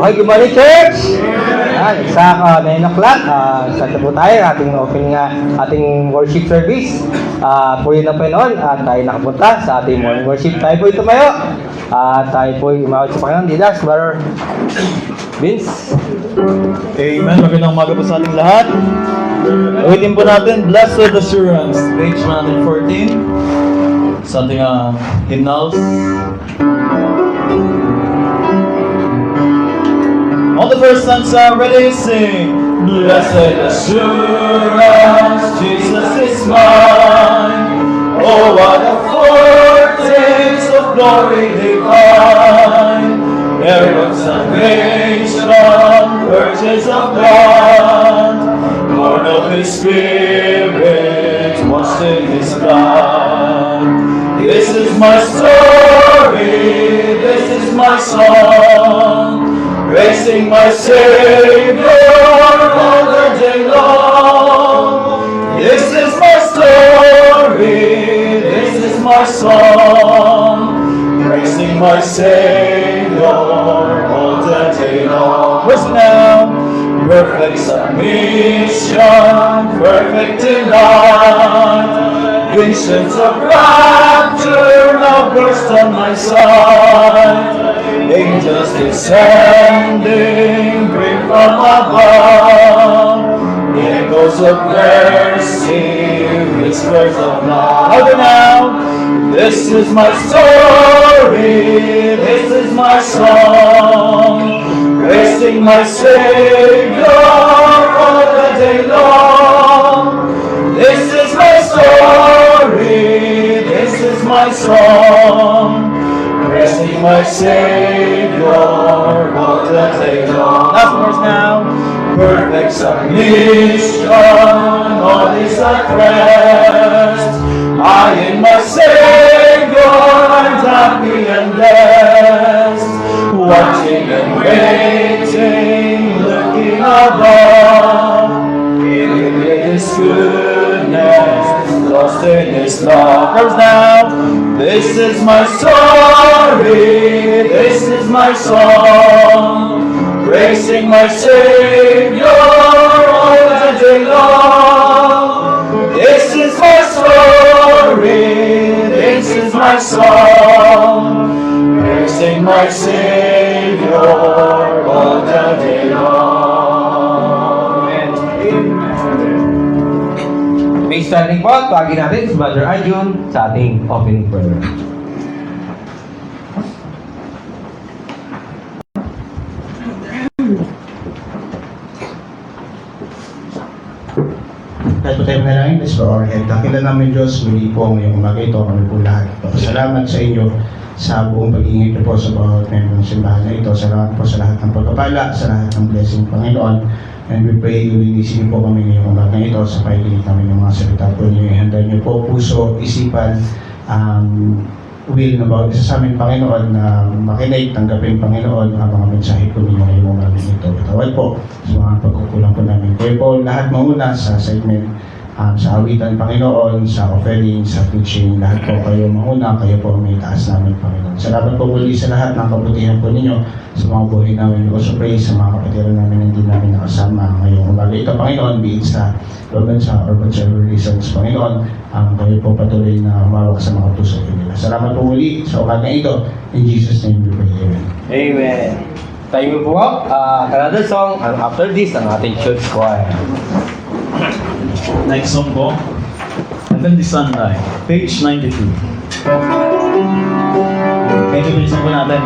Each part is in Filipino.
Okay, good morning, church! Yan, exact 9 o'clock. Start na po tayo ating opening ating worship service. Puri na po noon at tayo nakapunta sa ating morning worship. Tayo po tumayo. Tayo po umawit sa Panginoon. Didas, Brother Vince. Amen. Magandang umaga po sa ating lahat. Ulitin po natin, Blessed Assurance, page 114. Sa ating hymnals. All the first sons are ready, sing. Blessed assurance, Jesus is mine. Oh, what a foretaste of glory divine. Heir of salvation, purchase of God. Born of His Spirit, washed in His blood. This is my story, this is my song. Praising my Savior all the day long. This is my story, this is my song. Praising my Savior all the day long. Listen now. Perfect submission, perfect delight. Visions of rapture now burst on my side. Angels descending, bring from above. Echoes of mercy, whispers of love. Louder now. This is my story, this is my song. Praising my Savior all the day long. This is my story, this is my song. Praising my Savior all the day long. Last verse now. Perfect submission, all is at rest. I in my Savior am happy and blessed. Watching and waiting, looking above. In His goodness, lost in His love. Comes now. This is my story, this is my song. Praising my Savior all the day long. This is my story, this is my song. Praising my Savior all the day long. starting po, tawagin natin si Brother Arjun sa ating opening prayer. Lahat po tayo manalangin, let's bow our head. Dakilan namin Diyos, muli po ngayong umaga ito, kami po lahat. Salamat sa inyo sa buong pag-ingit niyo po sa bawat member ng simbahan na ito. Salamat po sa lahat ng pagpapala, sa lahat ng blessing Panginoon. And we pray, ulinisin niyo po kami ngayong umaga ito sa pakikinig namin ng mga salita po niyo. Ihanda niyo po puso, isipan, will na bawat isa sa amin, Panginoon, na makinig, tanggapin, Panginoon, ang mga mensahe po ninyo ngayong umaga ito. Patawad po sa mga pagkukulang po namin. Kayo po lahat mauna sa segment, sa awitan, Panginoon, sa offering, sa preaching, lahat po kayo mauna, kayo po may taas namin, Panginoon. Salamat po muli sa lahat ng kabutihan po ninyo sa mga buhay namin. We also pray sa mga kapatiran namin na hindi namin nakasama ngayong umaga ito, Panginoon, biit sa Provenza or whatever reasons, Panginoon, kayo po patuloy na humawak sa mga puso nila. Salamat po muli sa umaga ito. In Jesus' name we pray. Amen. Amen. Tayo po po, another song, and after this, ang ating church choir. Next song po, Heavenly Sunlight, page 92. Medyo bilisan po natin.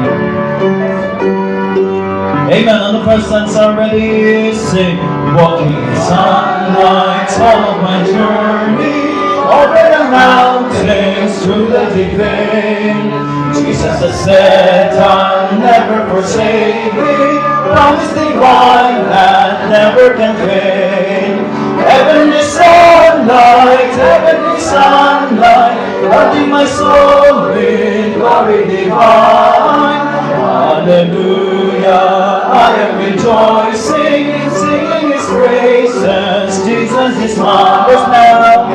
Amen. On the first stanza, ready, sing. Walking in sunlight, all of my journey, over the mountains, through the deep vein. Jesus has said, I'll never forsake thee, promise divine that never can fade. Heavenly sunlight, flooding my soul with glory divine. Hallelujah, I am rejoicing, singing His praises. Jesus is mine now.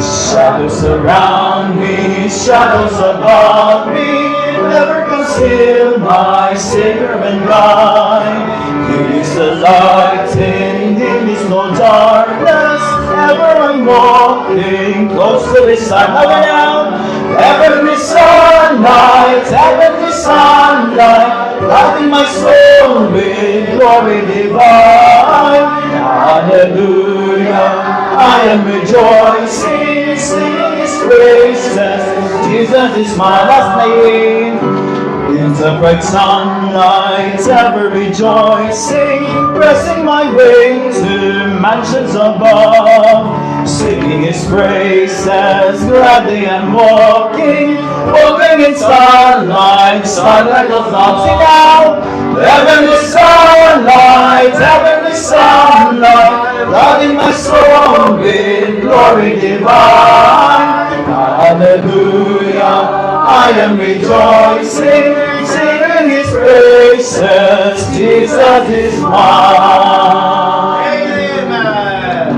Shadows surround me, shadows above me, never conceal my Savior and guide. He is the light, in Him is no darkness. Ever I'm walking close to His side. Now, heavenly sunlight, lighting my soul with glory divine. Hallelujah, I am rejoicing, singing His praises. Jesus is my last name. In the bright sunlight, ever rejoicing, pressing my way to mansions above, singing His praises, gladly I'm walking in starlight, starlight of love. Sing now, heavenly sunlight, lighting my soul with glory divine. Hallelujah, I am rejoicing, singing His praises. Jesus is mine. Amen.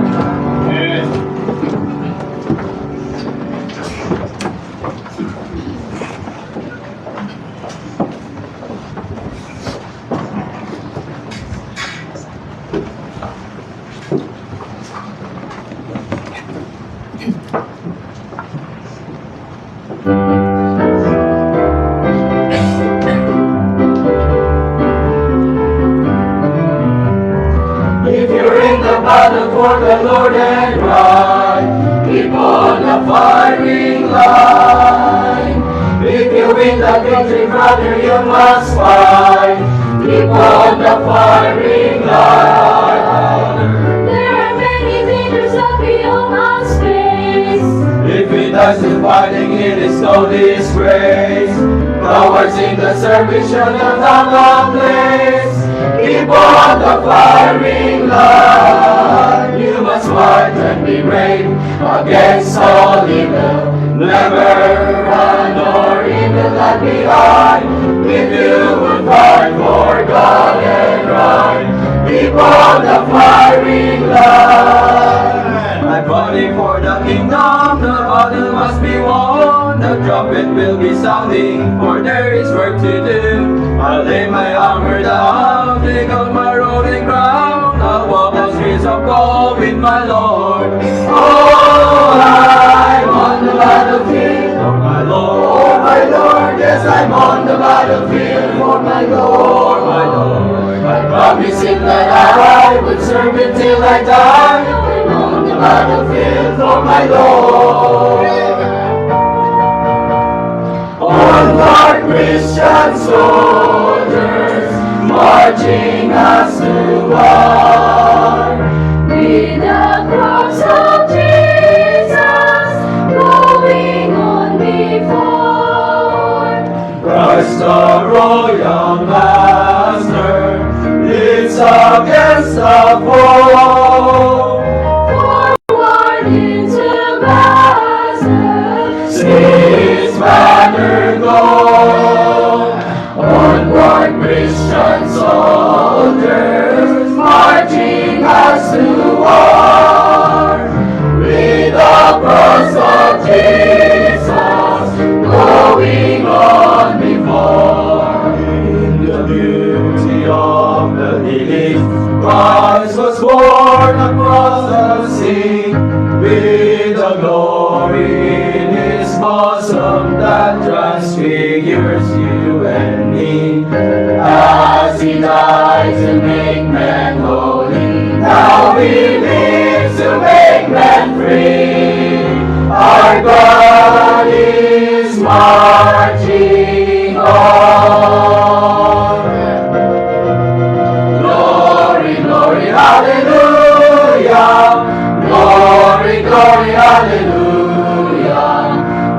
If you're in the battle for the Lord and right, keep on the firing line. If you win the victory, brother, you must fight. Keep on the firing line. There are many dangers that we all must face. If he dies in fighting, it is no disgrace. Cowards in the service shall not have a place. Keep on the firing line. You must fight and be brave against all evil. Never run or evil lag behind. If you will fight for God and right, keep on the firing line. My body for the kingdom, the battle must be won. The trumpet will be sounding, for there is work to do. I'll lay my armor down, take out my rolling crown. I'll walk the streets of gold with my Lord. Oh, I'm on the battlefield for my Lord. Oh, my Lord, yes, I'm on the battlefield for my Lord, my Lord. I promised Him that I would serve Him till I die. I'm on the battlefield for my Lord. Onward, Christian soldiers, marching us to war. With the cross of Jesus going on before. Christ the royal master leads against the foe. Forward into battle, See his banner go. Onward, Christian soldiers, marching us to war. With the cross of Jesus going on before. In the beauty of the lilies, Christ was born across the sea. With the glory in his bosom that transfigures you and me. As he died to make men holy, now he lives to make men free. Our God is marching on. Glory, glory, hallelujah. Glory, glory, hallelujah.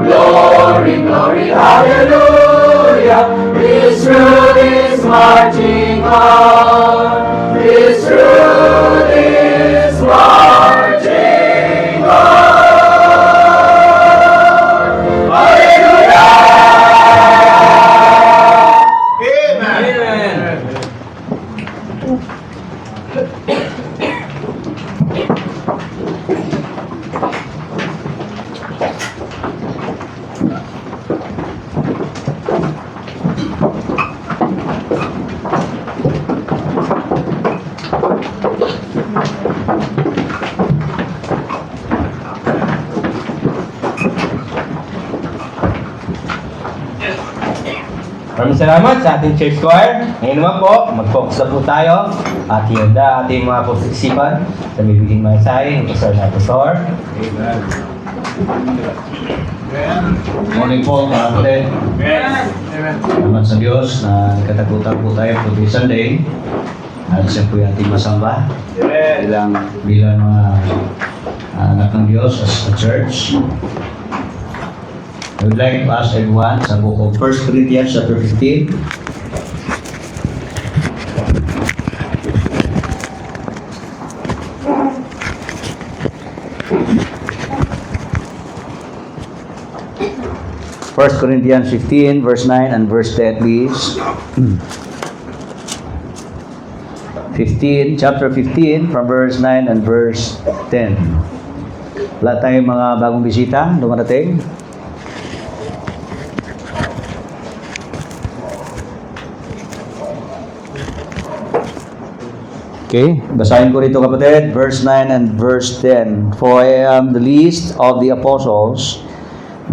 Glory, glory, hallelujah. His truth is marching on. His truth is marching on. Hallelujah. Amen. Maraming salamat sa ating church choir. Ngayon naman po, mag-focus na po tayo at ihanda ating mga pagsiksipan sa bibiging mensahe ng Pastor na Pastor. Morning po mga kapatid. Salamat sa Diyos na katakutan po tayo for this Sunday. At siya po yung ating masamba. Bilang mga anak ng Diyos as a church. I would like to ask everyone sa book of 1 Corinthians chapter 15. First Corinthians 15, verse 9 and verse 10, please. chapter 15, from verse 9 and verse 10. Wala tayong mga bagong bisita, dumarating. Okay, basahin ko rito kapatid, verse 9 and verse 10. For I am the least of the apostles,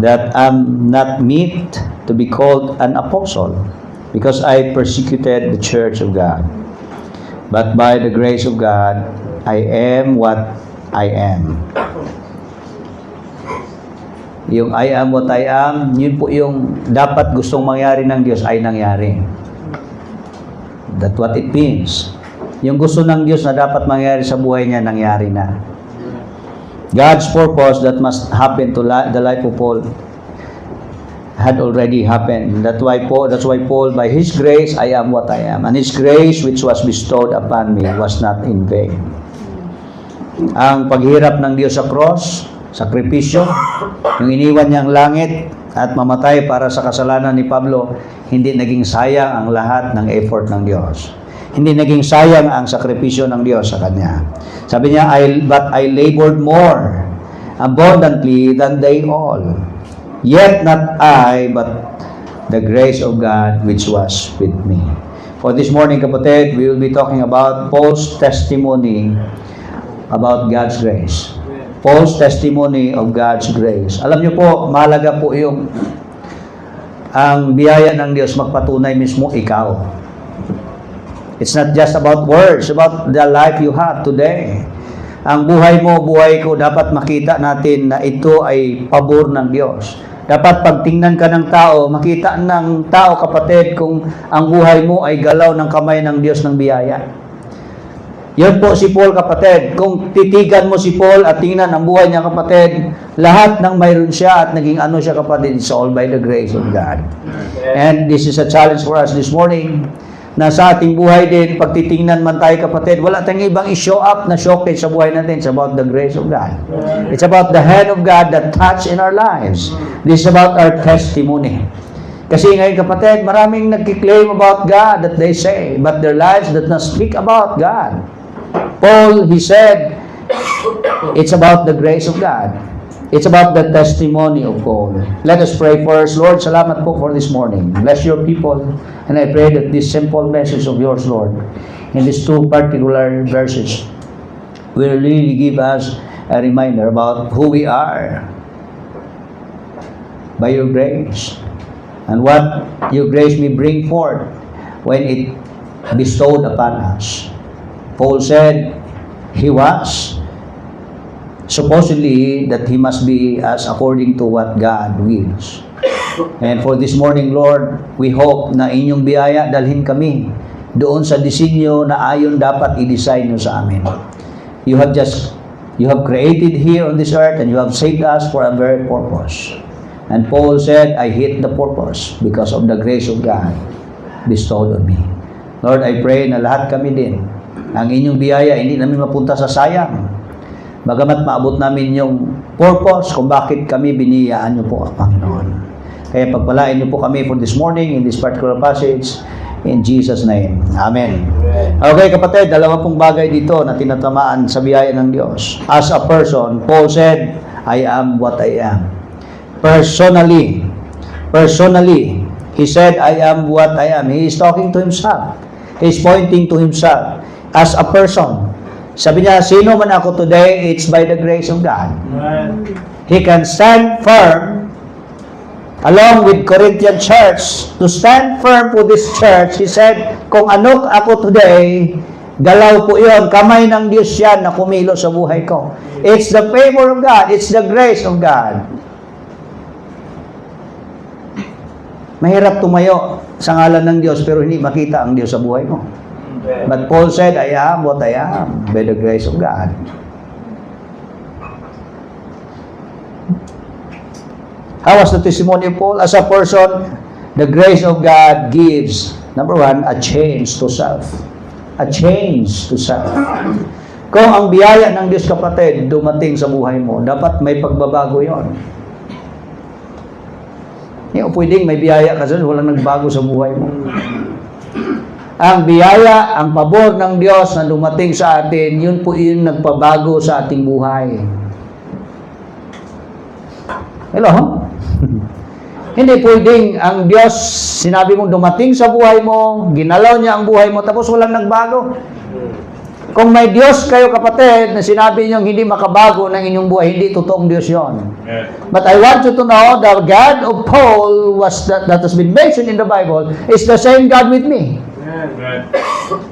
that am not meet to be called an apostle, because I persecuted the church of God. But by the grace of God, I am what I am. Yung I am what I am, yun po yung dapat gustong mangyari ng Diyos ay nangyari. That's what it means. Yung gusto ng Diyos na dapat mangyari sa buhay niya, nangyari na. God's purpose that must happen to the life of Paul had already happened. That's why Paul, by His grace, I am what I am. And His grace which was bestowed upon me was not in vain. Ang paghirap ng Diyos sa cross, sakripisyo, yung iniwan niyang langit at mamatay para sa kasalanan ni Pablo, hindi naging sayang ang lahat ng effort ng Diyos. Hindi naging sayang ang sakripisyo ng Diyos sa Kanya. Sabi niya, but I labored more abundantly than they all. Yet not I, but the grace of God which was with me. For this morning, kapatid, we will be talking about Paul's testimony about God's grace. Paul's testimony of God's grace. Alam niyo po, mahalaga po yung ang biyaya ng Diyos magpatunay mismo ikaw. It's not just about words, about the life you have today. ang buhay mo, buhay ko, dapat makita natin na ito ay pabor ng Diyos. Dapat pagtingnan ka ng tao, makita ng tao, kapatid, kung ang buhay mo ay galaw ng kamay ng Diyos ng biyaya. Yun po si Paul, kapatid. Kung titigan mo si Paul at tingnan ang buhay niya, kapatid, lahat ng mayroon siya at naging ano siya, kapatid, it's all by the grace of God. And this is a challenge for us this morning, na sa ating buhay din, pag titingnan man tayo, kapatid, wala tayong ibang i-show up na showcase sa buhay natin. It's about the grace of God. It's about the hand of God that touch in our lives. This is about our testimony. Kasi ngayon, kapatid, maraming nagkiklaim about God that they say, but their lives does not speak about God. Paul, he said, it's about the grace of God. It's about the testimony of Paul. Let us pray first. Lord, salamat po for this morning. Bless your people. And I pray that this simple message of yours, Lord, in these two particular verses, will really give us a reminder about who we are by your grace and what your grace may bring forth when it bestowed upon us. Paul said he was supposedly that he must be as according to what God wills. And for this morning, Lord, we hope na inyong biyaya dalhin kami doon sa disenyo na ayon dapat i-design nyo sa amin. You have created here on this earth and you have saved us for a very purpose. And Paul said, I hit the purpose because of the grace of God bestowed on me. Lord, I pray na lahat kami din, ang inyong biyaya, hindi namin mapunta sa sayang. Bagamat maabot namin yung purpose kung bakit kami biniyaan nyo po, Panginoon. Kaya pagpalain niyo po kami for this morning in this particular passage in Jesus' name. Amen. Okay, kapatid, dalawa pong bagay dito na tinatamaan sa biyaya ng Diyos. As a person, Paul said, I am what I am. Personally, he said, I am what I am. He is talking to himself. He is pointing to himself as a person. Sabi niya, sino man ako today, it's by the grace of God. He can stand firm along with Corinthian church. To stand firm for this church, he said, kung ano ako today, galaw po iyon, kamay ng Diyos yan na kumilo sa buhay ko. It's the favor of God, it's the grace of God. Mahirap tumayo sa ngalan ng Diyos pero hindi makita ang Diyos sa buhay mo. But Paul said, I am what I am by the grace of God. How was the testimony of Paul? As a person, the grace of God gives, number one, a change to self. A change to self. Kung ang biyaya ng Diyos, kapatid, dumating sa buhay mo, dapat may pagbabago yon. Hindi pwedeng may biyaya kasi walang nagbago sa buhay mo. Ang biyaya, ang pabor ng Diyos na dumating sa atin, yun po yung nagpabago sa ating buhay. Hello? Hindi pwedeng ang Diyos, sinabi mong dumating sa buhay mo, ginalaw niya ang buhay mo, tapos walang nagbago. Kung may Diyos kayo, kapatid, na sinabi niyong hindi makabago ng inyong buhay, hindi totoong Diyos yon. But I want you to know, the God of Paul that has been mentioned in the Bible is the same God with me.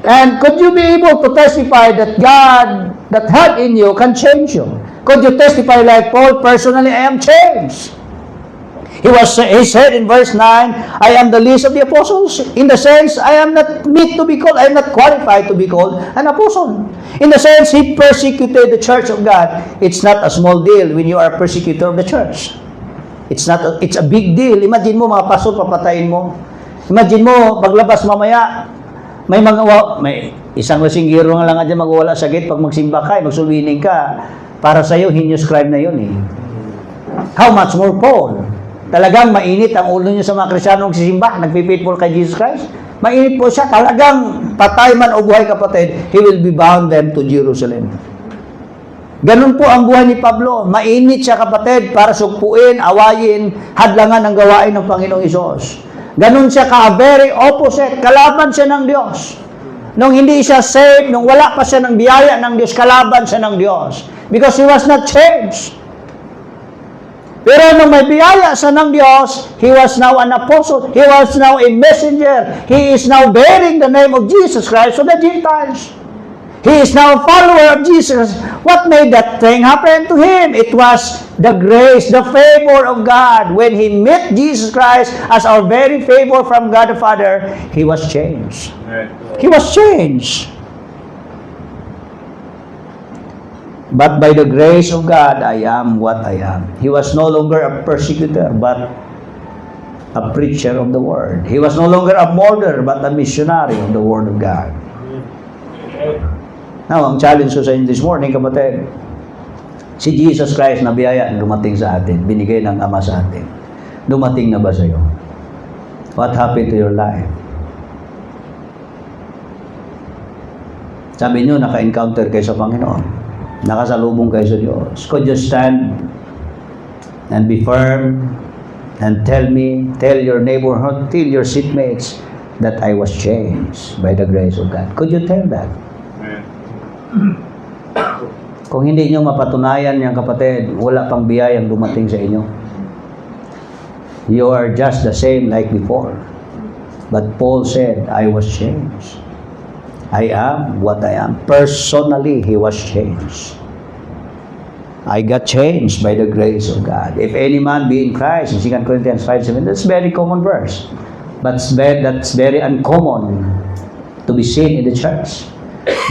And could you be able to testify that God that had in you can change you? Could you testify like Paul, personally, I am changed? He said in verse 9, I am the least of the apostles. In the sense, I am not meet to be called, I am not qualified to be called an apostle. In the sense, he persecuted the church of God. It's not a small deal when you are a persecutor of the church. It's a big deal. Imagine mo, mga pastor, papatayin mo. Imagine mo, paglabas mamaya, may isang lasinggero nga lang dyan magwala sa gate pag magsimba ka, magsulwining ka, para sa'yo, heinous crime na yun eh. How much more Paul? Talagang mainit ang ulo niya sa mga Kristiyanong nagsisimba, nagpipitful kay Jesus Christ. Mainit po siya. Talagang patay man o buhay, kapatid, he will be bound them to Jerusalem. Ganun po ang buhay ni Pablo. Mainit siya, kapatid, para sugpuin, awayin, hadlangan ang gawain ng Panginoong Hesus. Ganun siya very opposite. Kalaban siya ng Diyos. Nung hindi siya saved, nung wala pa siya ng biyaya ng Diyos, kalaban siya ng Diyos. Because he was not changed. Pero nung may biyaya sa ng Diyos, he was now an apostle. He was now a messenger. He is now bearing the name of Jesus Christ to the Gentiles. He is now a follower of Jesus. What made that thing happen to him? It was the grace, the favor of God. When he met Jesus Christ as our very favor from God the Father, he was changed. He was changed. But by the grace of God, I am what I am. He was no longer a persecutor, but a preacher of the Word. He was no longer a murderer, but a missionary of the Word of God. Now, ang challenge ko sa inyo this morning, kapatid, si Jesus Christ na biyaya dumating sa atin, binigay ng Ama sa atin. Dumating na ba sa iyo? What happened to your life? Sabi niyo, naka-encounter kayo sa Panginoon. Nakasalubong kayo sa Diyos. Could you stand and be firm and tell your neighborhood, tell your seatmates that I was changed by the grace of God? Could you tell that? Kung hindi nyo mapatunayan yan, kapatid, wala pang biyayang dumating sa inyo. You are just the same like before. But Paul said, I was changed. I am what I am. Personally, he was changed. I got changed by the grace of God. If any man be in Christ, in 2 Corinthians 5:7, that's very common verse. But that's very uncommon to be seen in the church.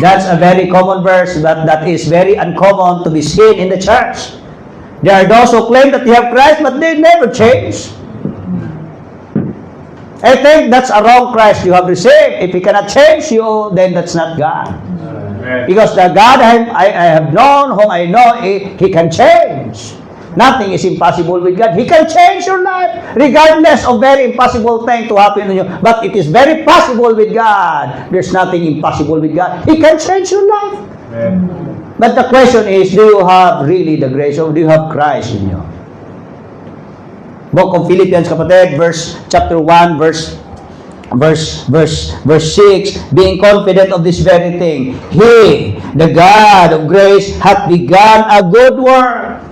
That's a very common verse, but that is very uncommon to be seen in the church. There are those who claim that they have Christ, but they never change. I think that's a wrong Christ you have received. If He cannot change you, then that's not God. Because the God I have known, whom I know, He can change. Nothing is impossible with God. He can change your life, regardless of very impossible thing to happen to you. But it is very possible with God. There's nothing impossible with God. He can change your life. But the question is, do you have really the grace, or do you have Christ in you? Book of Philippians, kapatid, chapter 1, verse 6, being confident of this very thing, He, the God of grace, hath begun a good work.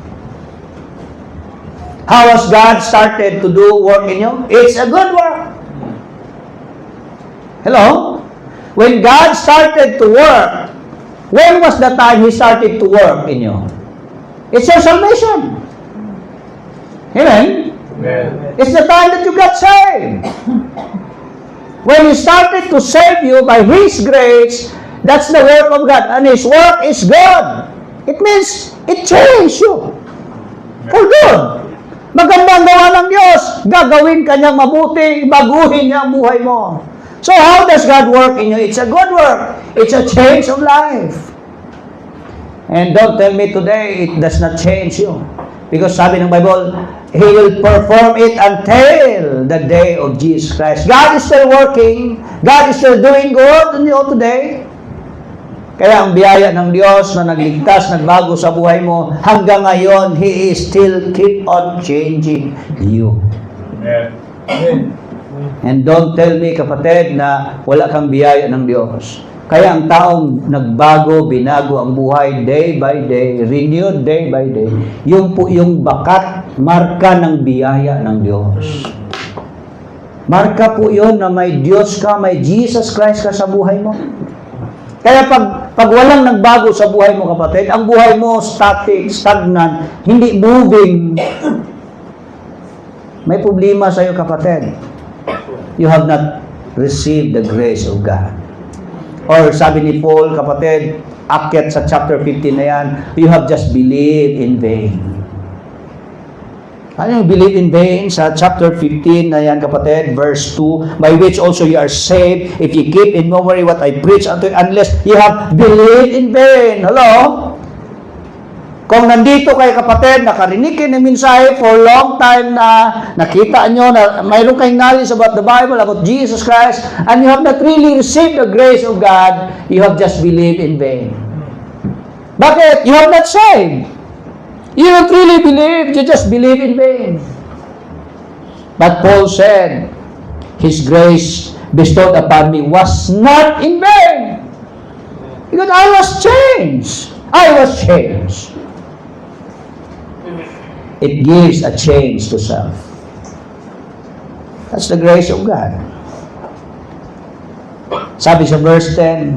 How has God started to do work in you? It's a good work. Hello? When God started to work, when was the time He started to work in you? It's your salvation. Amen? It's the time that you got saved. When He started to save you by His grace, that's the work of God. And His work is good. It means it changed you. For good. Maganda ang gawa ng Diyos. Gagawin ka niyang mabuti. Baguhin niya ang buhay mo. So how does God work in you? It's a good work. It's a change of life. And don't tell me today it does not change you. Because sabi ng Bible, He will perform it until the day of Jesus Christ. God is still working. God is still doing good in you today. Kaya ang biyaya ng Diyos na nagligtas, nagbago sa buhay mo, hanggang ngayon, He is still keep on changing you. And don't tell me, kapatid, na wala kang biyaya ng Diyos. Kaya ang taong nagbago, binago ang buhay day by day, renewed day by day, yung po yung bakat, marka ng biyaya ng Diyos. Marka po yun na may Diyos ka, may Jesus Christ ka sa buhay mo. Kaya pag walang nagbago sa buhay mo, kapatid, ang buhay mo static, stagnant, hindi moving, may problema sa iyo, kapatid. You have not received the grace of God. Or sabi ni Paul, kapatid, akyat sa chapter 15 na yan, you have just believed in vain. Ano yung believe in vain? Sa chapter 15 na yan, kapatid, verse 2, by which also you are saved, if you keep in memory what I preach unto you, unless you have believed in vain. Hello? Kung nandito kayo, kapatid, nakarinig kayo ng mensahe for long time na nakita nyo na mayroon kayong knowledge about the Bible, about Jesus Christ, and you have not really received the grace of God, you have just believed in vain. Bakit? You have not saved. You don't really believe, you just believe in vain. But Paul said, His grace bestowed upon me was not in vain. Because I was changed. I was changed. It gives a change to self. That's the grace of God. Sabi sa verse 10,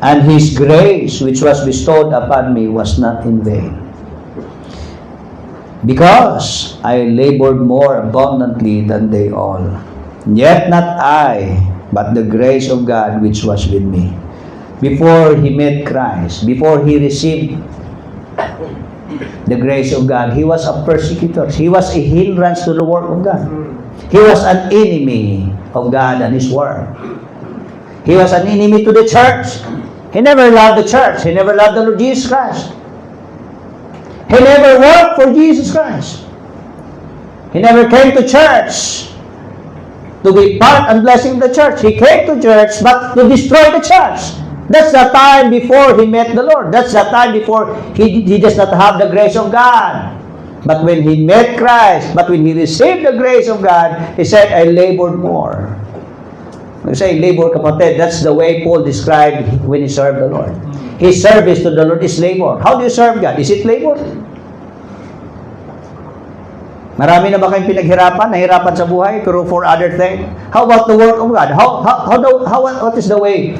and His grace which was bestowed upon me was not in vain. Because I labored more abundantly than they all. Yet not I, but the grace of God which was with me. Before he met Christ, before he received the grace of God, he was a persecutor. He was a hindrance to the work of God. He was an enemy of God and His Word. He was an enemy to the church. He never loved the church. He never loved the Lord Jesus Christ. He never worked for Jesus Christ. He never came to church to be part and blessing the church. He came to church but to destroy the church. That's the time before he met the Lord. That's the time before he does not have the grace of God. But when he met Christ, but when he received the grace of God, he said, I labored more. When you say labor, kapatid, that's the way Paul described when he served the Lord. His service to the Lord is labor. How do you serve God? Is it labor? Marami na ba kayong pinaghirapan, nahirapan sa buhay, pero for other things? How about the work of God? What is the way?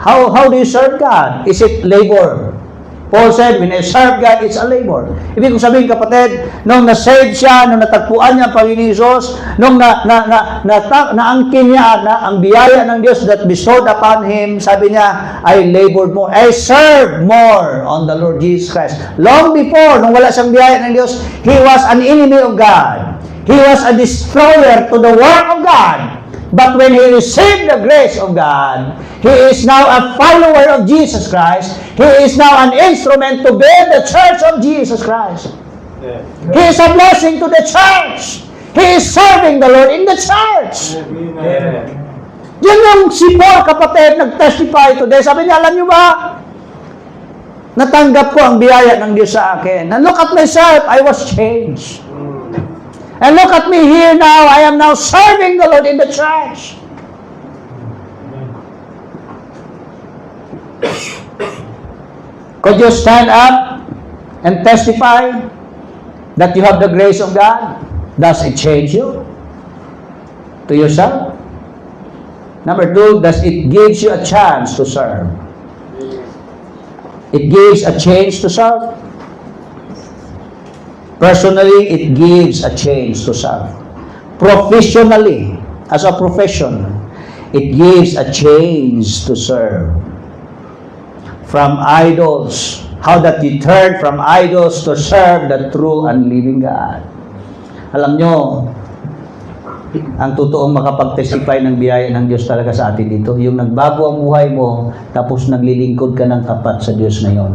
How do you serve God? Is it labor? Paul said, when I serve God, it's a labor. Ibig kong sabihin, kapatid, nung na-save siya, nung natagpuan niya ang Panginoon Jesus, nung naangkin niya ang biyaya ng Diyos that bestowed upon him, sabi niya, I labored more. I served more on the Lord Jesus Christ. Long before, nung wala siyang biyaya ng Diyos, he was an enemy of God. He was a destroyer to the work of God. But when he received the grace of God, he is now a follower of Jesus Christ. He is now an instrument to build the church of Jesus Christ. Yeah. He is a blessing to the church. He is serving the Lord in the church. Amen. Yun yung si Paul, kapatid, nag-testify today. Sabi niya, alam niyo ba, natanggap ko ang biyaya ng Diyos sa akin. And look at myself, I was changed. And look at me here now. I am now serving the Lord in the church. Could you stand up and testify that you have the grace of God? Does it change you? To yourself? Number 2, does it gives you a chance to serve? It gives a change to serve. Personally, it gives a change to serve. Professionally, as a profession, it gives a change to serve. From idols, how that you turn from idols to serve the true and living God. Alam nyo, ang totoong makapag-testify ng biyaya ng Diyos talaga sa atin dito, yung nagbago ang buhay mo, tapos naglilingkod ka ng tapat sa Diyos ngayon.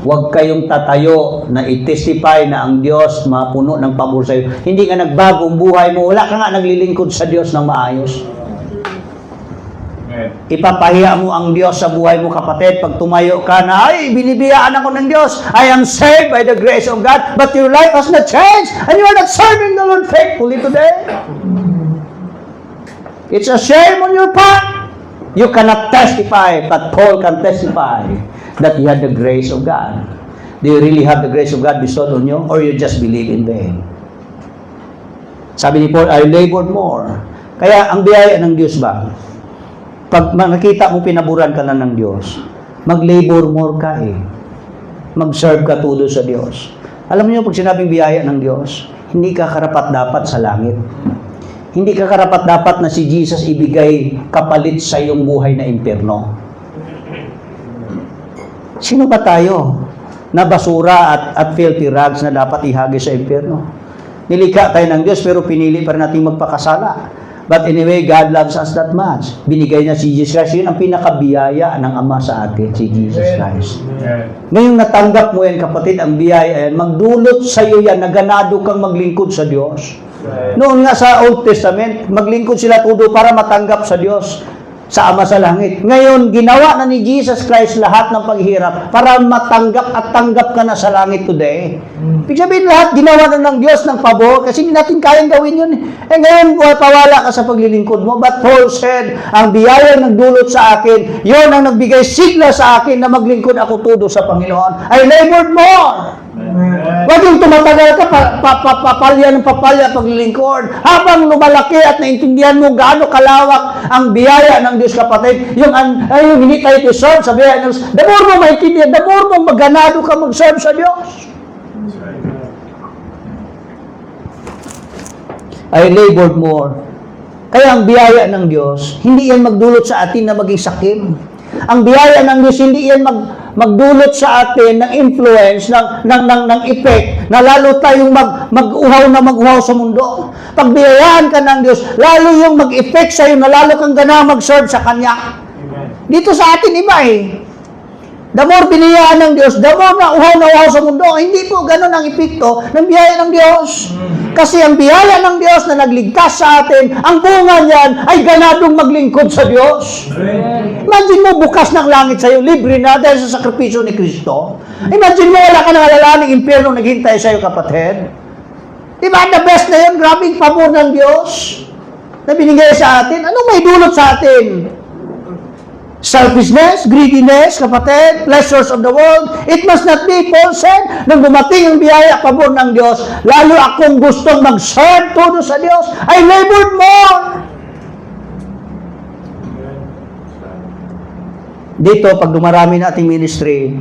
Huwag kayong tatayo na i-testify na ang Diyos mapuno ng pabor sa iyo. Hindi ka nagbagong buhay mo. Wala ka nga naglilingkod sa Diyos ng maayos. Ipapahiya mo ang Diyos sa buhay mo, kapatid. Pag tumayo ka na, ay, binibiyaan ako ng Diyos. I am saved by the grace of God. But your life has not changed. And you are not serving the Lord faithfully today. It's a shame on your part. You cannot testify, but Paul can testify that you had the grace of God. Do you really have the grace of God bestowed on you? Or you just believe in vain? Sabi ni Paul, I labored more. Kaya ang biyaya ng Diyos ba? Pag nakita mo pinaburan ka na ng Diyos, mag-labor more ka eh. Mag-serve ka todo sa Diyos. Alam niyo, pag sinabing biyaya ng Diyos, hindi ka karapat-dapat sa langit. Hindi ka karapat-dapat na si Jesus ibigay kapalit sa iyong buhay na impyerno. Sino ba tayo na basura at filthy rags na dapat ihagi sa impyerno? Nilikha tayo ng Diyos pero pinili pa rin natin magpakasala. But anyway, God loves us that much. Binigay niya si Jesus Christ. Yun ang pinakabiyaya ng Ama sa atin, si Jesus Christ. Ngayong natanggap mo yan, kapatid, ang biyaya yan, magdulot sa iyo yan, naganado kang maglingkod sa Diyos. Noon nga sa Old Testament, maglingkod sila todo para matanggap sa Diyos, sa Ama sa langit. Ngayon, ginawa na ni Jesus Christ lahat ng paghihirap para matanggap at tanggap ka na sa langit today. Ibig sabihin lahat, ginawa na ng Diyos ng pabor kasi hindi natin kayang gawin yun. Eh ngayon, pawala ka sa paglilingkod mo. But Paul said, ang biyaya nagdulot sa akin, yun ang nagbigay sigla sa akin na maglingkod ako todo sa Panginoon. I labored more. Huwag yung tumatagal ka, papalya ng papalya paglilingkod. Habang lumalaki at naintindihan mo gaano kalawak ang biyaya ng Diyos, kapatid, yung hindi tayo deserve sa biyaya ng Diyos, the more mo maintindihan, the more mo magganado ka mag-serve sa Diyos. I labored more. Kaya ang biyaya ng Diyos, hindi yan magdulot sa atin na maging sakim. Ang biyaya ng Diyos, hindi yan magdulot sa atin ng influence, ng effect, na lalo tayong mag-uhaw sa mundo. Pag biyayaan ka ng Diyos, lalo yung mag-effect sa'yo, na lalo kang gana mag-serve sa Kanya. Dito sa atin iba eh. The more biniyayaan ng Diyos, the more na uhaw sa mundo. Hindi po ganun ang epekto ng biyaya ng Diyos. Kasi ang biyaya ng Diyos na nagligtas sa atin, ang bunga niyan ay ganadong maglingkod sa Diyos. Imagine mo, bukas ng langit sa'yo, libre na dahil sa sakripisyo ni Kristo. Imagine mo, wala ka nang alalahaning impyerno naghintay sa'yo, kapatid. Diba, the best na yun, grabing pabor ng Diyos na binigay sa atin. Anong may dulot sa atin? Selfishness, greediness, kapatid, pleasures of the world. It must not be, Paul said, nung dumating ang biyaya pabor ng Diyos, lalo akong gustong mag-serve todo sa Diyos. I labored more. Dito, pag dumarami na ating ministry,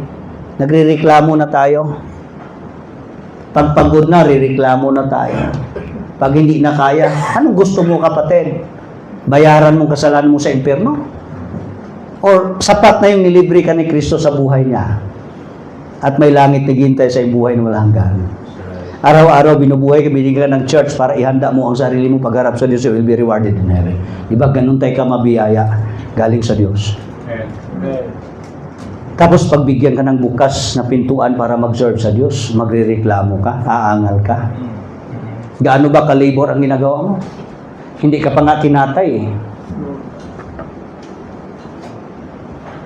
nagre-reklamo na tayo. Pag pagod na, re-reklamo na tayo. Pag hindi na kaya, anong gusto mo, kapatid? Bayaran mong kasalanan mo sa impyerno? Or sapat na yung nilibre ka ni Kristo sa buhay niya at may langit na gintay sa iyong buhay na walang hanggan. Araw-araw binubuhay ka, binigyan ng church para ihanda mo ang sarili mo pagharap sa Diyos, you will be rewarded in heaven. Diba ganun tayo ka mabiyaya galing sa Diyos. Tapos pagbigyan ka ng bukas na pintuan para mag-serve sa Diyos, magre-reklamo ka, aangal ka. Gaano ba ka-labor ang ginagawa mo? Hindi ka pa nga kinatay eh.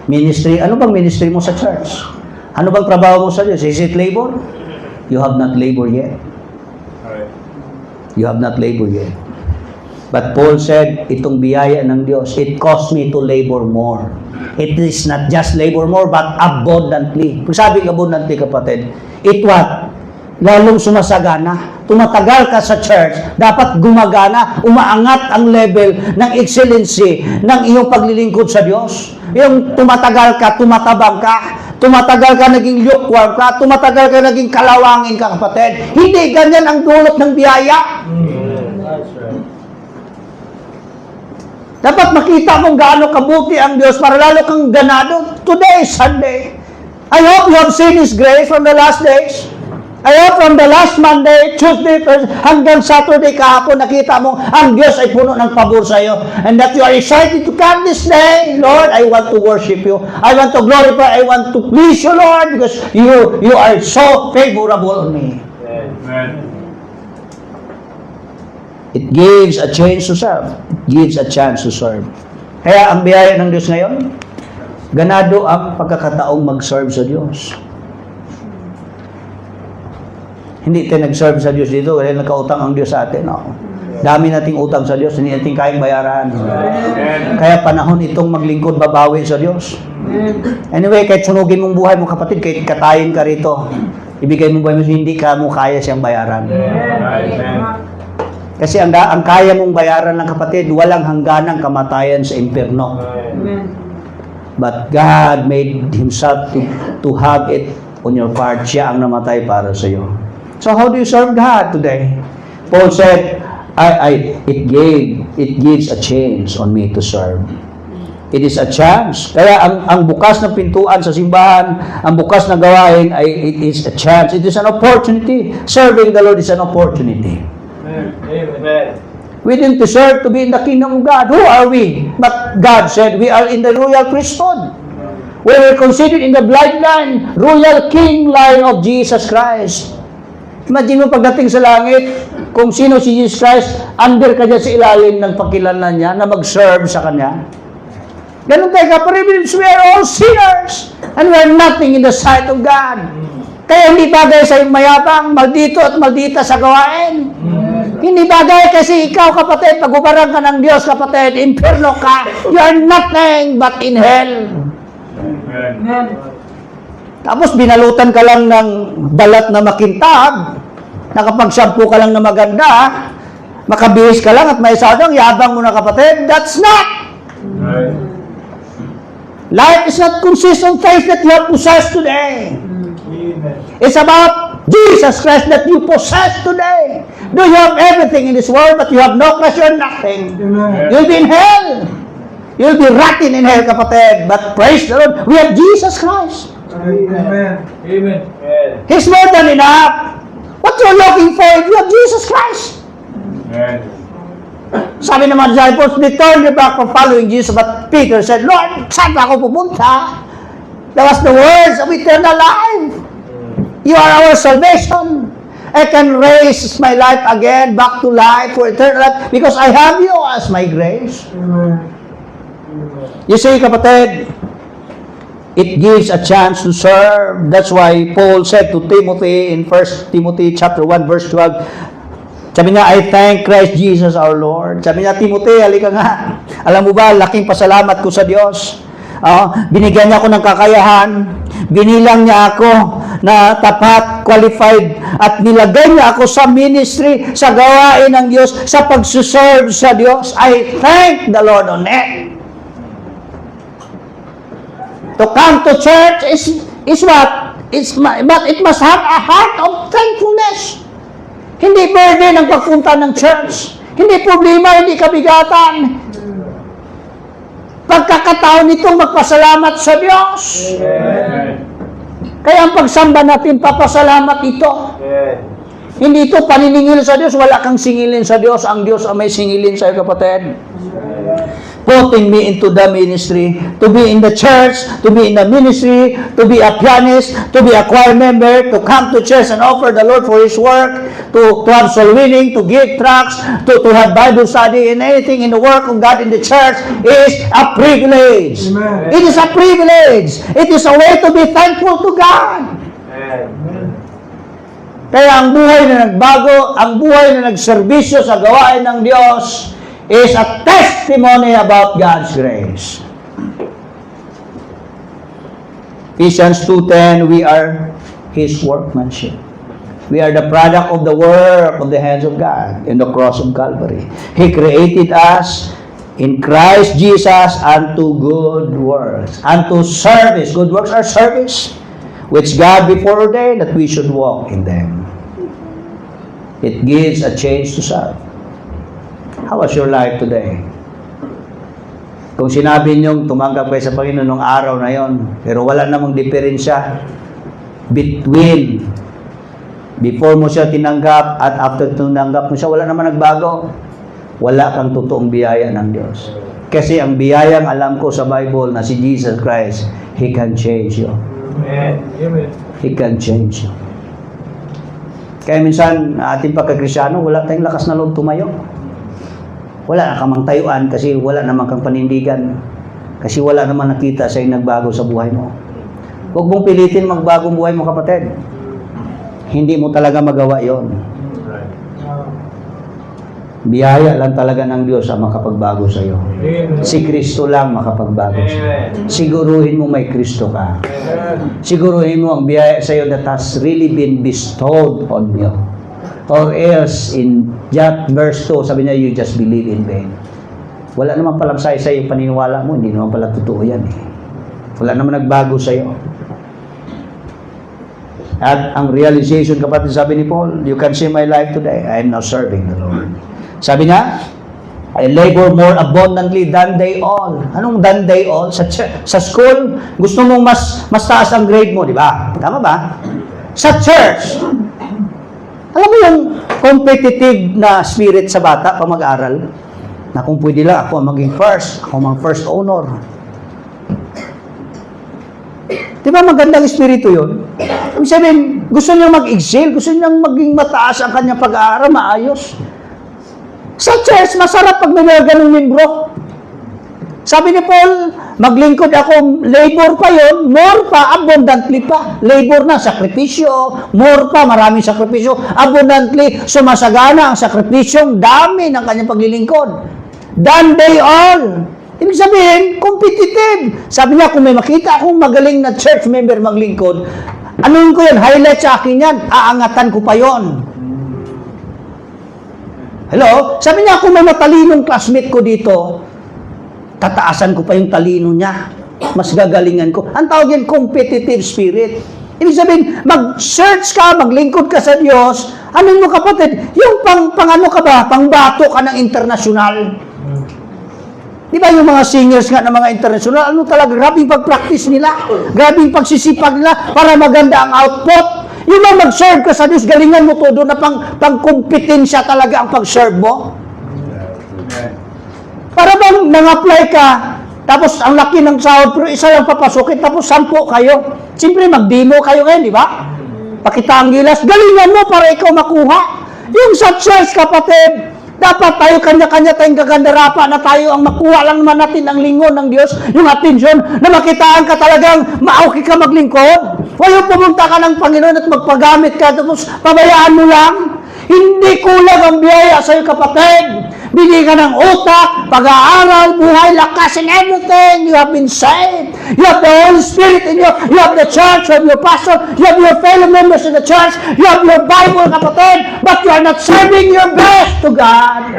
Ministry, ano bang ministry mo sa church? Ano bang trabaho mo sa Diyos? Is it labor? You have not labored yet. You have not labored yet. But Paul said, itong biyaya ng Diyos, it cost me to labor more. It is not just labor more, but abundantly. Kung sabing abundantly, kapatid, it what? Lalong sumasagana. Tumatagal ka sa church, dapat gumagana, umaangat ang level ng excellency ng iyong paglilingkod sa Diyos. Yung tumatagal ka, tumatabang ka, tumatagal ka, naging lukewarm ka, tumatagal ka, naging kalawangin ka, kapatid. Hindi ganyan ang dulot ng biyaya. Dapat makita mong gaano kabuti ang Diyos para lalo kang ganado. Today is Sunday. I hope you have seen His grace from the last days. I hope from the last Monday, Tuesday, Thursday, hanggang Saturday kahapon, nakita mo ang Diyos ay puno ng pabor sa iyo. And that you are excited to come this day. Lord, I want to worship you. I want to glorify, I want to please you, Lord, because you are so favorable on me. Amen. It gives a chance to serve. It gives a chance to serve. Kaya ang biyaya ng Diyos ngayon, ganado ang pagkakataong mag-serve sa Diyos. Hindi tayo nag-serve sa Diyos dito, wala nagkautang ang Diyos sa atin. No? Dami nating utang sa Diyos, hindi natin kayang bayaran. Kaya panahon itong maglingkod, babawi sa Diyos. Anyway, kahit sunugin mong buhay mo, kapatid, kahit katayin ka rito, ibigay mo buhay mo, hindi ka mo kaya siyang bayaran. Kasi ang kaya mong bayaran ng kapatid, walang hangganang kamatayan sa impyerno. But God made Himself to have it on your part. Siya ang namatay para sa iyo. So how do you serve God today? Paul said, it gives a chance on me to serve. It is a chance. Kaya ang bukas na pintuan sa simbahan, ang bukas na gawain, it is a chance. It is an opportunity. Serving the Lord is an opportunity. Amen. We didn't deserve to be in the kingdom of God. Who are we? But God said, we are in the royal priesthood. We were considered in the bloodline, royal king line of Jesus Christ. Imagine mo pagdating sa langit, kung sino si Jesus Christ, under ka dyan sa ilalim ng pagkilanlan niya na mag-serve sa Kanya. Ganun tayo kapatid, we are all sinners and we are nothing in the sight of God. Kaya hindi bagay sa iyong mayabang, maldito at maldita sa gawain. Hindi bagay kasi ikaw, kapatid, pag-ubarang ka ng Diyos, kapatid, impyerno ka, you are nothing but in hell. Amen. Tapos binalutan ka lang ng balat na makintab, nakapag-shampoo ka lang na maganda, makabihis ka lang at may sadang, yabang mo na kapatid. That's not! Life is not consist of faith that you have possessed today. It's about Jesus Christ that you possess today. Do you have everything in this world but you have no pleasure in nothing? You'll be in hell. You'll be rotting in hell, kapatid. But praise the Lord, we have Jesus Christ. Amen. Amen. He's more than enough. What you're looking for, if you have Jesus Christ. Sabi ng mga disciples, they turned their back from following Jesus, but Peter said, Lord, saan ba ako pupunta? That was the words of eternal life. You are our salvation. I can raise my life again, back to life, for eternal life, because I have you as my grace. You see, kapatid, it gives a chance to serve. That's why Paul said to Timothy in 1 Timothy chapter 1, verse 12, sabi niya, I thank Christ Jesus our Lord. Sabi niya, Timothy, halika nga. Alam mo ba, laking pasalamat ko sa Diyos. Binigyan niya ako ng kakayahan. Binilang niya ako na tapat, qualified, at nilagay niya ako sa ministry, sa gawain ng Diyos, sa pagsuserve sa Diyos. I thank the Lord on it. To come to church is what? But it must have a heart of thankfulness. Hindi burden ang pagpunta ng church. Hindi problema, hindi kabigatan. Pagkakataon nitong magpasalamat sa Diyos. Amen. Kaya ang pagsamba natin, papasalamat ito. Hindi ito paniningil sa Diyos. Wala kang singilin sa Diyos. Ang Diyos ang may singilin sa iyo, kapatid. Putting me into the ministry, to be in the church, to be in the ministry, to be a pianist, to be a choir member, to come to church and offer the Lord for His work, to have soul winning, to give tracts, to have Bible study, and anything in the work of God in the church is a privilege. Amen. It is a privilege. It is a way to be thankful to God. Kaya ang buhay na nagbago, ang buhay na nagserbisyo sa gawain ng Diyos, is a testimony about God's grace. Ephesians 2:10, we are His workmanship. We are the product of the work of the hands of God in the cross of Calvary. He created us in Christ Jesus unto good works, unto service. Good works are service, which God before ordained that we should walk in them. It gives a change to serve. How was your life today? Kung sinabi niyong tumanggap kayo sa Panginoon nung araw na yon, pero wala namang diferensya between before mo siya tinanggap at after tinanggap mo siya, wala naman nagbago. Wala kang totoong biyaya ng Diyos. Kasi ang biyayang alam ko sa Bible na si Jesus Christ, He can change you. Amen. He can change you. Kaya minsan, ating pagkakristyano, wala tayong lakas na loob tumayo. Wala ka mang tayuan kasi wala naman kang panindigan. Kasi wala naman nakita sa nagbago sa buhay mo. Huwag mong pilitin magbagong buhay mo, kapatid. Hindi mo talaga magawa yon. Biyaya lang talaga ng Diyos ang makapagbago sa iyo. Si Kristo lang makapagbago sa iyo. Siguruhin mo may Kristo ka. Siguruhin mo ang biyaya sa iyo that has really been bestowed on you. Or else, in verse 2, sabi niya, you just believe in vain. Wala naman palang sa yung paniniwala mo, hindi naman pala totoo yan eh. Wala naman nagbago sa iyo. At ang realization, kapatid, sabi ni Paul, you can see my life today, I am now serving the Lord. Sabi niya, I labor more abundantly than they all. Anong than they all? Sa school, gusto mong mas taas ang grade mo, di ba? Tama ba? Sa church, alam mo yung competitive na spirit sa bata pag mag-aral? Na kung pwede lang, ako ang maging first. Ako ang first honor. Di ba magandang espiritu yun? Ibig sabihin, gusto niyang mag-excel, gusto niyang maging mataas ang kanyang pag-aaral, maayos. Sa church, masarap pag may ganung membro. Sabi ni Paul, maglingkod ako, labor pa yon, more pa, abundantly pa. Labor na, sakripisyo, more pa, maraming sakripisyo, abundantly, sumasagana ang sakripisyong dami ng kanyang paglilingkod. Than they all. Ibig sabihin, competitive. Sabi niya, kung may makita akong magaling na church member maglingkod, anuin ko yan, highlight sa akin yan, aangatan ko pa yon. Hello? Sabi niya, kung may matalinong classmate ko dito, tataasan ko pa yung talino niya. Mas gagalingan ko. Ang tawag yan, competitive spirit. Ibig sabihin, mag-search ka, maglingkod ka sa Diyos, ano mo kapatid, yung pang-ano ka ba, pang-bato ka ng internasyonal. Di ba yung mga singers nga ng mga international, ano talaga, grabing pag-practice nila, grabing pagsisipag nila para maganda ang output. Yung mga mag-serve ka sa Diyos, galingan mo todo na pang-kompetensya talaga ang pag-serve mo. Para bang nang-apply ka, tapos ang laki ng sahod, pero isa lang papasukin, tapos 10 kayo. Siyempre, mag-demo kayo ngayon, di ba? Pakita ang gilas, galingan mo para ikaw makuha. Yung sa church, kapatid, dapat tayo kanya-kanya tayong gagandarapan na tayo ang makuha lang naman natin ang lingon ng Diyos, yung atensyon, na makitaan ka talagang maauki ka maglingkod. O yung pumunta ka ng Panginoon at magpagamit ka, tapos pabayaan mo lang. Hindi kulang ang biyaya sa'yo, kapatid. Bigay ka ng utak, pag-aaral, buhay, lakas, and everything. You have been saved. You have the Holy Spirit in you. You have the church, you have your pastor, you have your fellow members in the church, you have your Bible, kapatid, but you are not serving your best to God.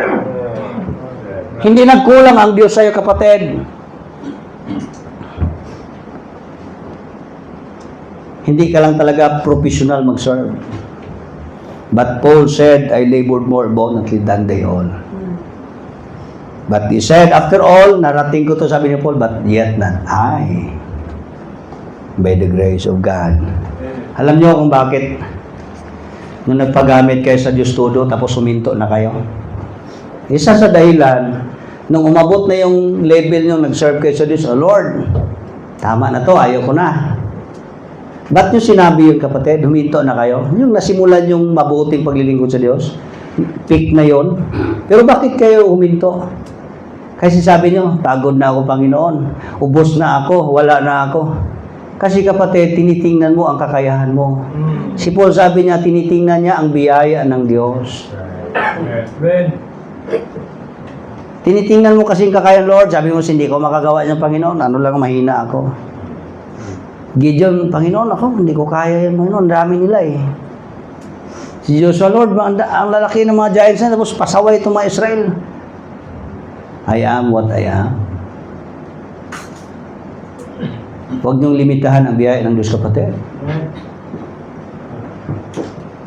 Hindi nagkulang ang Diyos sa'yo, kapatid. Hindi ka lang talaga professional mag-serve. But Paul said, I labored more abundantly than they all. But he said, after all, narating ko to, sabi ni Paul, but yet not I, by the grace of God. Alam niyo kung bakit nung nagpagamit kayo sa Diyos todo, tapos huminto na kayo? Isa sa dahilan, nung umabot na yung level nyo, nag-serve kayo sa Diyos, oh Lord, tama na to, ayaw ko na. Ba't nyo sinabi yun, kapatid? Huminto na kayo? Yung nasimulan yung mabuting paglilingkod sa Diyos, peak na yon. Pero bakit kayo huminto? Kasi sabi nyo, pagod na ako, Panginoon. Ubos na ako, wala na ako. Kasi kapatid, tinitingnan mo ang kakayahan mo. Si Paul sabi niya, tinitingnan niya ang biyaya ng Diyos. Tinitingnan mo kasi ang kakayahan, Lord. Sabi mo, hindi ko makagawa niya, Panginoon. Ano lang, mahina ako. Gideon, Panginoon, ako, hindi ko kaya yan, Panginoon. Dami nila eh. Si Joshua, Lord, ang lalaki ng mga giants na, tapos pasaway itong mga Israel. I am what I am. Huwag niyong limitahan ang biyaya ng Diyos, kapatid.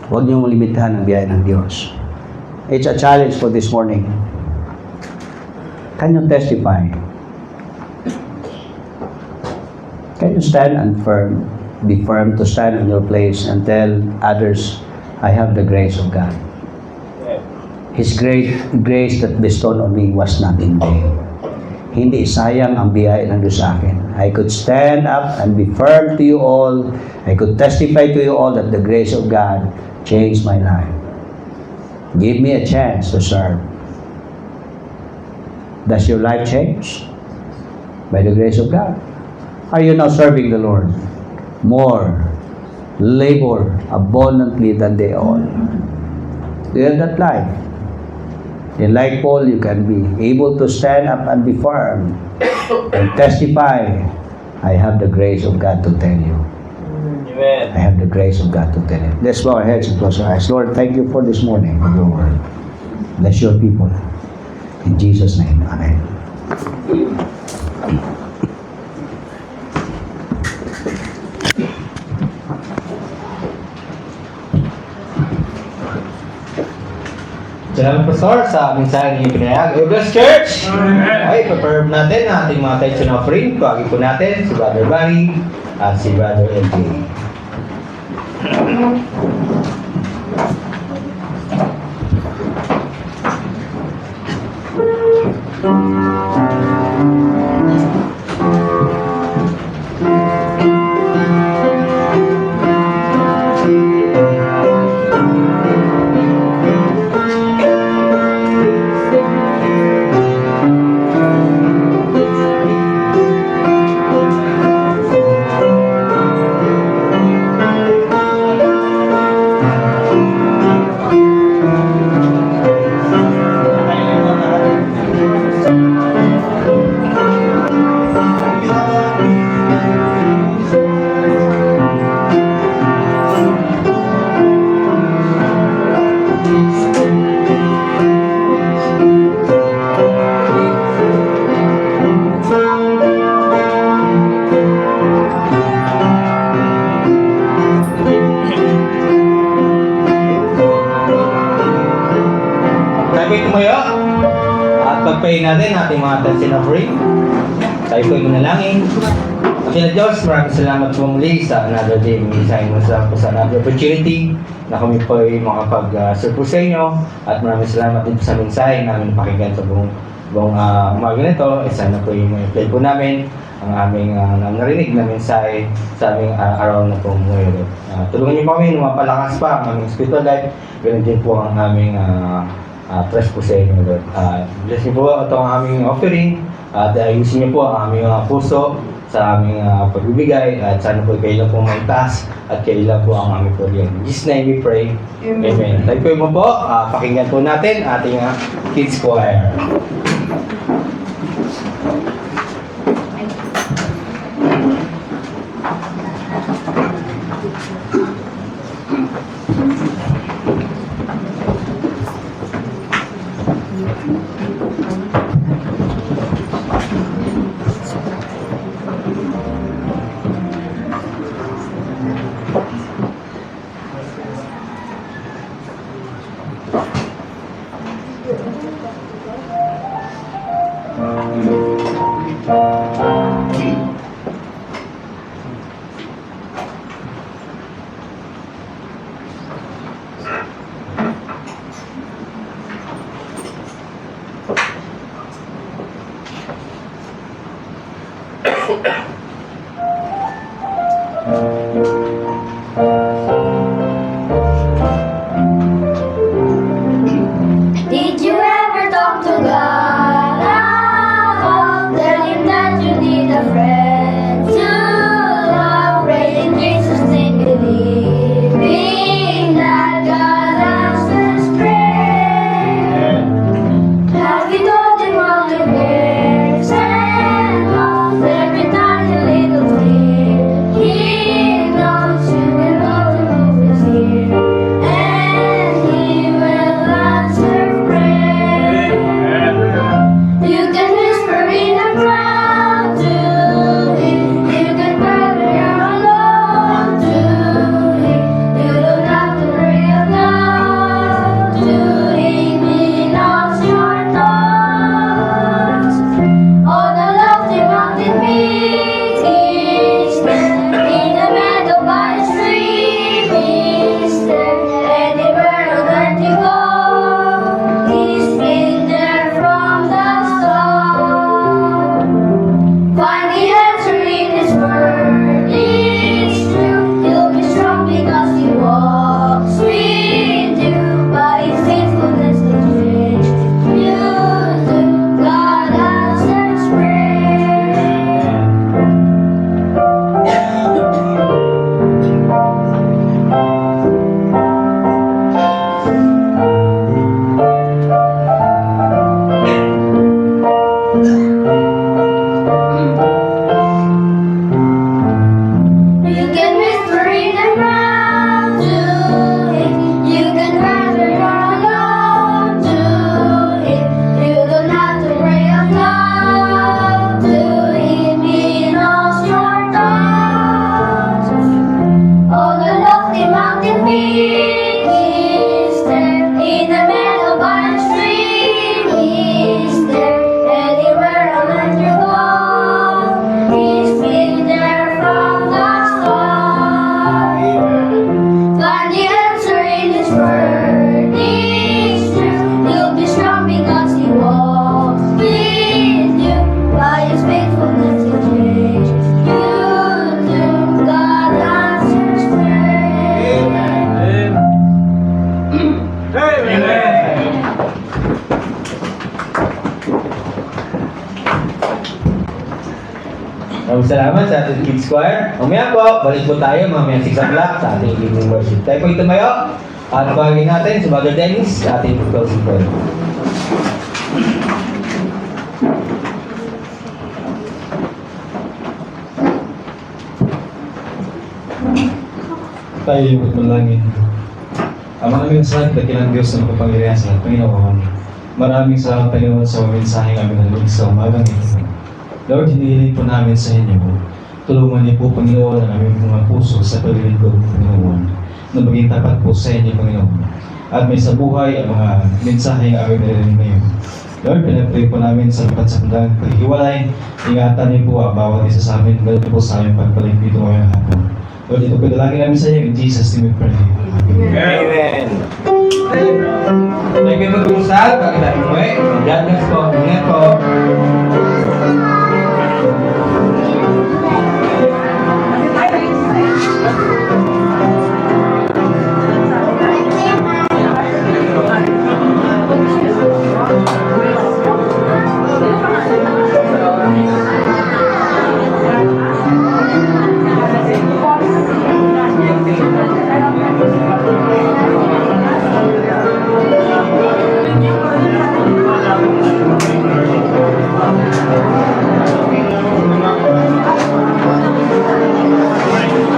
Huwag niyong limitahan ang biyaya ng Diyos. It's a challenge for this morning. Can you testify? Can you stand and firm, be firm to stand in your place and tell others, I have the grace of God. His great grace that bestowed on me was not in vain. Hindi sayang ang biyaya ng Diyos sa akin. I could stand up and be firm to you all. I could testify to you all that the grace of God changed my life. Give me a chance to serve. Does your life change? By the grace of God. Are you now serving the Lord? More, labor abundantly than they all. Do you have that life? And like Paul, you can be able to stand up and be firm and testify, I have the grace of God to tell you. Amen. I have the grace of God to tell you. Let's bow our heads and close our eyes. Lord, thank you for this morning of your word. Bless your people. In Jesus' name, amen. Salamat, Pastor, sa mensaheng inyong pinayag. God bless, Church! Okay, prepare natin ang ating mga tithes and offering. Tuwagin po natin si Brother Barry at si Brother LJ. natin ang ating mga attention offering. Tayo po'y manalangin. Kapila Diyos, maraming salamat po muli sa another day. Maraming salamat po sa another opportunity na kami po ay makapag-serve po sa inyo. At maraming salamat din po sa mensahe namin pakinggan sa buong umaga nito. Sana po yung play po namin ang aming narinig na mensahe sa aming araw na po ngayon. Tulungan niyo po kami na mapalakas pa ang aming spiritual life. Ganun din po ang aming trust po sa inyo, Lord. Bless niyo po ito ang aming offering. At ayusin niyo po ang aming puso sa aming pagbibigay. At sana po kayo lang po maintas at kayo lang po ang aming puriyan. In Jesus' name we pray. Amen. Tayo po mo po. Pakinggan po natin ating kids choir. Did you ever talk to God? Tell him that you need a friend to love. Pray in Jesus' name, believing that God answers prayer. Have you told him all your cares and lost every tiny little fear? He knows you will always hear, and he will answer prayer. You can whisper in a crowd to him. You can cry when you're alone to him. You don't have to worry about to him. He knows your thoughts. On a lofty mountain peak, he's there. In a meadow by a stream, he's there. Anywhere on earth you go, he's been there from the start. Find the answer in his word, it's true. You'll be strong because he walks with you. By his faithfulness to change you do. God answers prayer. You can whisper in the crowd to him. You can cry when you're alone to him. You don't have to pray out loud to him. He knows your thoughts. On a lofty mountain peak, he's there. In the meadow by a stream, he's there. Anywhere on earth you go, he's been there from the start. Find the answer in his word, it's true. You'll be strong because he walks with you. By his faithfulness he changes you do. God answers prayer. Maraming salamat sa ating kids choir. Mamaya po, balik po tayo mamaya 6 o'clock sa ating evening worship. Tayo po tumayo at pagiging natin si Brother Dennis sa ating closing prayer. Tayo yung manalangin. Ang mga mensahe dakilang Diyos na makapangyarihan sa Panginoon. Maraming salamat Panginoon sa mga mensahe namin narinig sa umagang ito. Lord, hinihiling po namin sa inyo. Tulungan niyo po Panginoon ang aming mga puso sa paglilingkod Panginoon. Na maging tapat po sa inyo Panginoon. At may sa buhay ang mga mensahe ang aming narinig ngayon. Lord, pinag-pray po namin sa lapat sa kanilang paghiwalay. Ingatan niyo po ang bawat isa sa amin. Lord po sa aming pagbalik dito ngayong hapon. Lord, ito po dalangin namin sa iyo. In Jesus' name we pray. Amen. Thank you, mag-usap. Pagkita mo eh. God bless po.